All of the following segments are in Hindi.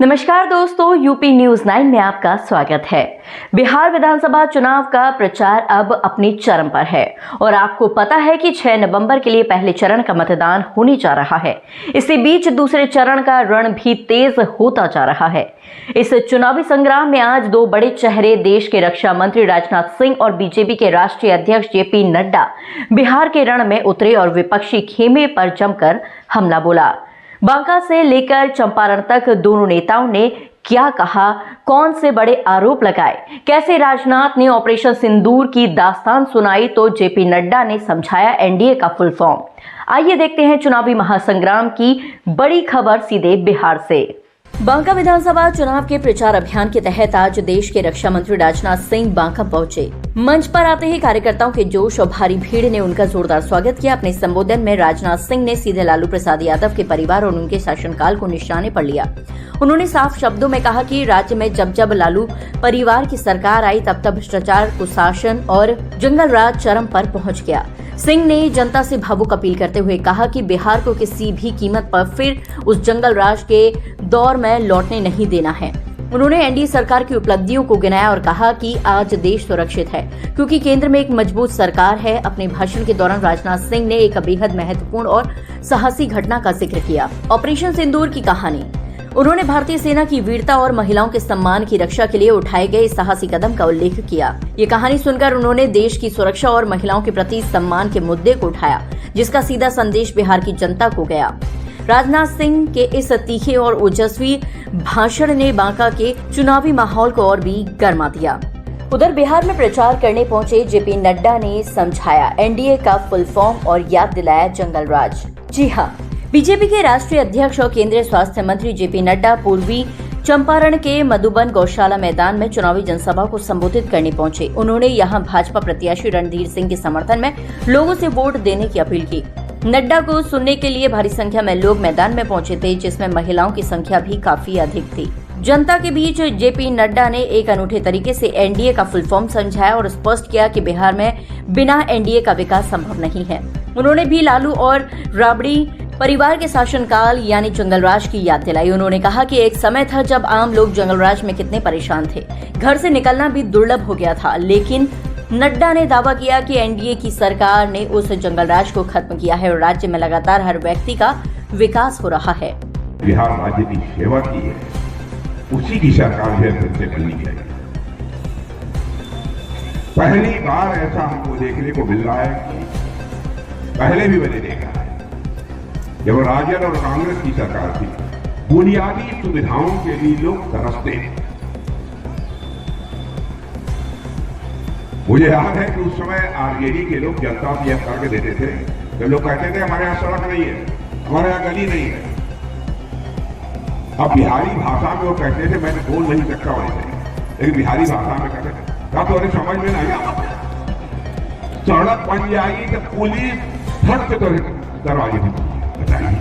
नमस्कार दोस्तों, यूपी न्यूज 9 में आपका स्वागत है। बिहार विधानसभा चुनाव का प्रचार अब अपने चरम पर है और आपको पता है कि 6 नवंबर के लिए पहले चरण का मतदान होने जा रहा है। इसी बीच दूसरे चरण का रण भी तेज होता जा रहा है। इस चुनावी संग्राम में आज दो बड़े चेहरे देश के रक्षा मंत्री राजनाथ सिंह और बीजेपी के राष्ट्रीय अध्यक्ष जेपी नड्डा बिहार के रण में उतरे और विपक्षी खेमे पर जमकर हमला बोला। बांका से लेकर चंपारण तक दोनों नेताओं ने क्या कहा, कौन से बड़े आरोप लगाए, कैसे राजनाथ ने ऑपरेशन सिंदूर की दास्तान सुनाई तो जेपी नड्डा ने समझाया एनडीए का फुल फॉर्म। आइए देखते हैं चुनावी महासंग्राम की बड़ी खबर सीधे बिहार से। बांका विधानसभा चुनाव के प्रचार अभियान के तहत आज देश के रक्षा मंत्री राजनाथ सिंह बांका पहुंचे। मंच पर आते ही कार्यकर्ताओं के जोश और भारी भीड़ ने उनका जोरदार स्वागत किया। अपने संबोधन में राजनाथ सिंह ने सीधे लालू प्रसाद यादव के परिवार और उनके शासनकाल को निशाने पर लिया। उन्होंने साफ शब्दों में कहा कि राज्य में जब जब लालू परिवार की सरकार आई तब तब भ्रष्टाचार, कुशासन और जंगल राज चरम पर पहुंच गया। सिंह ने जनता से भावुक अपील करते हुए कहा कि बिहार को किसी भी कीमत पर फिर उस जंगल राज के दौर में लौटने नहीं देना है। उन्होंने एनडीए सरकार की उपलब्धियों को गिनाया और कहा कि आज देश सुरक्षित है क्योंकि केंद्र में एक मजबूत सरकार है। अपने भाषण के दौरान राजनाथ सिंह ने एक बेहद महत्वपूर्ण और साहसी घटना का जिक्र किया, ऑपरेशन सिंदूर की कहानी। उन्होंने भारतीय सेना की वीरता और महिलाओं के सम्मान की रक्षा के लिए उठाए गए साहसी कदम का उल्लेख किया। ये कहानी सुनकर उन्होंने देश की सुरक्षा और महिलाओं के प्रति सम्मान के मुद्दे को उठाया, जिसका सीधा संदेश बिहार की जनता को गया। राजनाथ सिंह के इस तीखे और ओजस्वी भाषण ने बांका के चुनावी माहौल को और भी गर्मा दिया। उधर बिहार में प्रचार करने पहुंचे जेपी नड्डा ने समझाया एनडीए का फुल फॉर्म और याद दिलाया जंगल राज। जी हाँ, बीजेपी के राष्ट्रीय अध्यक्ष और केंद्रीय स्वास्थ्य मंत्री जेपी नड्डा पूर्वी चंपारण के मधुबन गौशाला मैदान में चुनावी जनसभा को संबोधित करने पहुंचे। उन्होंने यहां भाजपा प्रत्याशी रणधीर सिंह के समर्थन में लोगों से वोट देने की अपील की। नड्डा को सुनने के लिए भारी संख्या में लोग मैदान में पहुंचे थे, जिसमें महिलाओं की संख्या भी काफी अधिक थी। जनता के बीच जेपी नड्डा ने एक अनूठे तरीके से एनडीए का फुल फॉर्म समझाया और स्पष्ट किया कि बिहार में बिना एनडीए का विकास संभव नहीं है। उन्होंने भी लालू और राबड़ी परिवार के शासनकाल यानी जंगल राज की याद दिलाई। उन्होंने कहा कि एक समय था जब आम लोग जंगल राज में कितने परेशान थे, घर से निकलना भी दुर्लभ हो गया था, लेकिन नड्डा ने दावा किया कि एनडीए की सरकार ने उस जंगल राज को खत्म किया है और राज्य में लगातार हर व्यक्ति का विकास हो रहा है। बिहार राज्य की सेवा की है, उसी की सरकार है, फिर से बननी चाहिए। पहली बार ऐसा हमको देखने को मिल रहा है कि पहले भी मैंने देखा है, जब राजद और कांग्रेस की सरकार थी, बुनियादी सुविधाओं के लिए लोग तरसते हैं। मुझे याद है कि उस समय आरजेडी के लोग जनता से यह करके देते थे, जब लोग कहते थे हमारे यहाँ सड़क नहीं है, हमारे यहाँ गली नहीं है। अब बिहारी भाषा में वो कहते थे, मैं बोल नहीं सकता वैसे, लेकिन बिहारी भाषा में कहते थे, क्या तो समझ में नहीं आता, सड़क बन जाएगी तो पुलिस फट से तो दरवाजे में बताइए,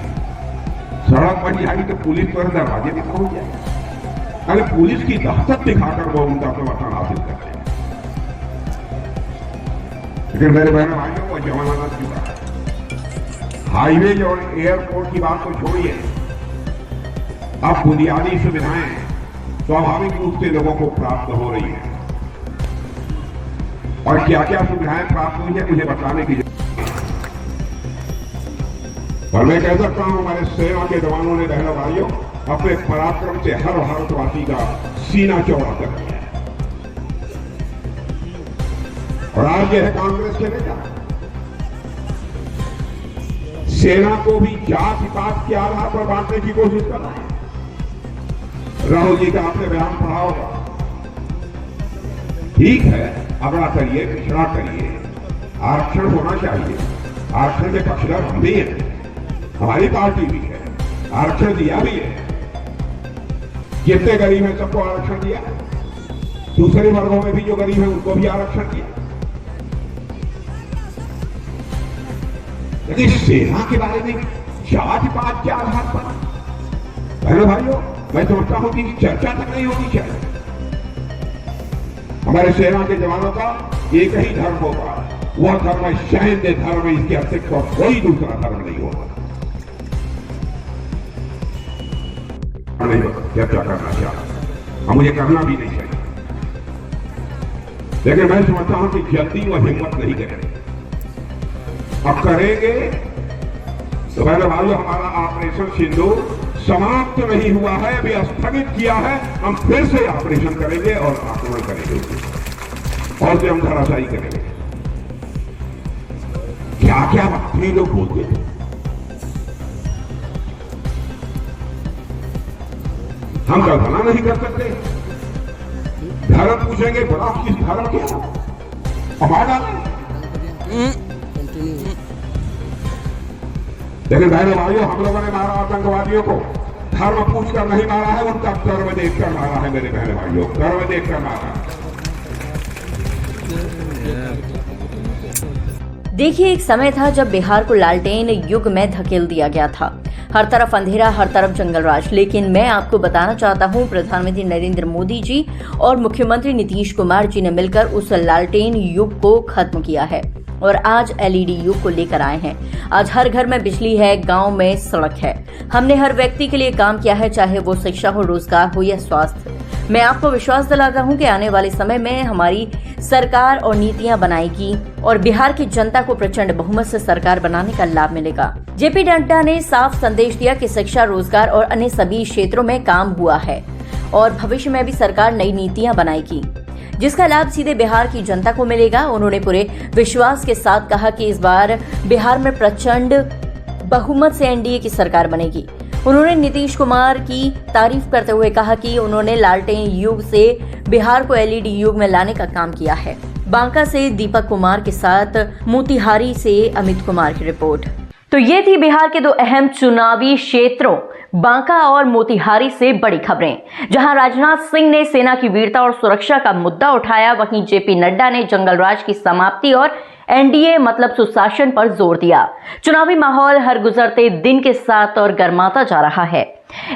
सड़क बन जाएगी तो पुलिस तो दरवाजे में पहुंच जाएगी। अरे पुलिस की दहशत दिखाकर वो उनका समर्थन हासिल करते हैं। लेकिन मेरे बहनों भाइयों को जमाना बदल चुका है। हाईवे और एयरपोर्ट की बात तो छोड़िए, अब बुनियादी सुविधाएं स्वाभाविक रूप से लोगों को प्राप्त हो रही है और क्या क्या सुविधाएं प्राप्त हुई है मुझे बताने की जरूरत है। और मैं कह सकता हूं हमारे सेना के जवानों ने बहनों भाइयों अपने पराक्रम से हर भारतवासी का सीना चौड़ा कर दिया है। और आज यह है कांग्रेस के नेता सेना को भी जाति पात के आधार पर बांटने की कोशिश कर रहे हैं। राहुल जी का आपने बयान पढ़ा होगा, ठीक है, अगड़ा करिए, पिछड़ा करिए, आरक्षण होना चाहिए, आरक्षण के पक्षधर हम भी हैं, हमारी पार्टी भी है, आरक्षण दिया भी है, जितने गरीब हैं सबको आरक्षण दिया, दूसरे वर्गों में भी जो गरीब है उनको भी आरक्षण दिया। लेकिन सेना के बारे में जाति पात के आधार पर बहनों भाइयों मैं समझता हूं कि चर्चा तक नहीं होनी चाहिए। हमारे सेना के जवानों का एक ही धर्म होगा, वह धर्म है सैन्य धर्म, इसके अतिरिक्त कोई दूसरा धर्म नहीं होगा। नहीं चर्चा करना चाहता और मुझे करना भी नहीं चाहिए, लेकिन मैं समझता हूं कि जल्दी व हिम्मत नहीं करेंगे। अब करेंगे तो पहले भाइयों, हमारा ऑपरेशन सिंदूर समाप्त नहीं हुआ है, अभी स्थगित किया है। हम फिर से ऑपरेशन करेंगे और आक्रमण करेंगे और से हम धराशायी करेंगे। क्या क्या बातें लोग बोलते थे, हम कल्पना नहीं कर सकते। धर्म पूछेंगे, बड़ा किस धर्म क्या हमारा, लेकिन बहनों भाइयों, हम लोगों ने मारा आतंकवादियों को धर्म पूछकर नहीं मारा है, उनका कर्म देखकर मारा है। मेरे बहनों भाइयों, कर्म देखकर मारा। देखिए, एक समय था जब बिहार को लालटेन युग में धकेल दिया गया था। हर तरफ अंधेरा, हर तरफ जंगलराज। लेकिन मैं आपको बताना चाहता हूं, प्रधानमंत्री नरेंद्र मोदी जी और मुख्यमंत्री नीतीश कुमार जी ने मिलकर उस लालटेन युग को खत्म किया है और आज एलईडी युग को लेकर आए हैं। आज हर घर में बिजली है, गांव में सड़क है। हमने हर व्यक्ति के लिए काम किया है, चाहे वो शिक्षा हो, रोजगार हो या स्वास्थ्य। मैं आपको विश्वास दिलाता हूं कि आने वाले समय में हमारी सरकार और नीतियां बनाएगी और बिहार की जनता को प्रचंड बहुमत से सरकार बनाने का लाभ मिलेगा। जेपी नड्डा ने साफ संदेश दिया कि शिक्षा, रोजगार और अन्य सभी क्षेत्रों में काम हुआ है और भविष्य में भी सरकार नई नीतियां बनाएगी जिसका लाभ सीधे बिहार की जनता को मिलेगा। उन्होंने पूरे विश्वास के साथ कहा कि इस बार बिहार में प्रचंड बहुमत से एनडीए की सरकार बनेगी। उन्होंने नीतीश कुमार की तारीफ करते हुए कहा कि उन्होंने लालटेन युग से बिहार को एलईडी युग में लाने का काम किया है। बांका से दीपक कुमार के साथ मोतिहारी से अमित कुमार की रिपोर्ट। तो ये थी बिहार के दो अहम चुनावी क्षेत्रों बांका और मोतिहारी से बड़ी खबरें, जहां राजनाथ सिंह ने सेना की वीरता और सुरक्षा का मुद्दा उठाया, वहीं जेपी नड्डा ने जंगलराज की समाप्ति और एनडीए मतलब सुशासन पर जोर दिया। चुनावी माहौल हर गुजरते दिन के साथ और गर्माता जा रहा है।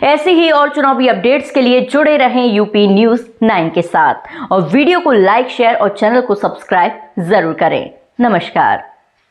ऐसी ही और चुनावी अपडेट्स के लिए जुड़े रहें यूपी न्यूज 9 के साथ और वीडियो को लाइक, शेयर और चैनल को सब्सक्राइब जरूर करें। नमस्कार।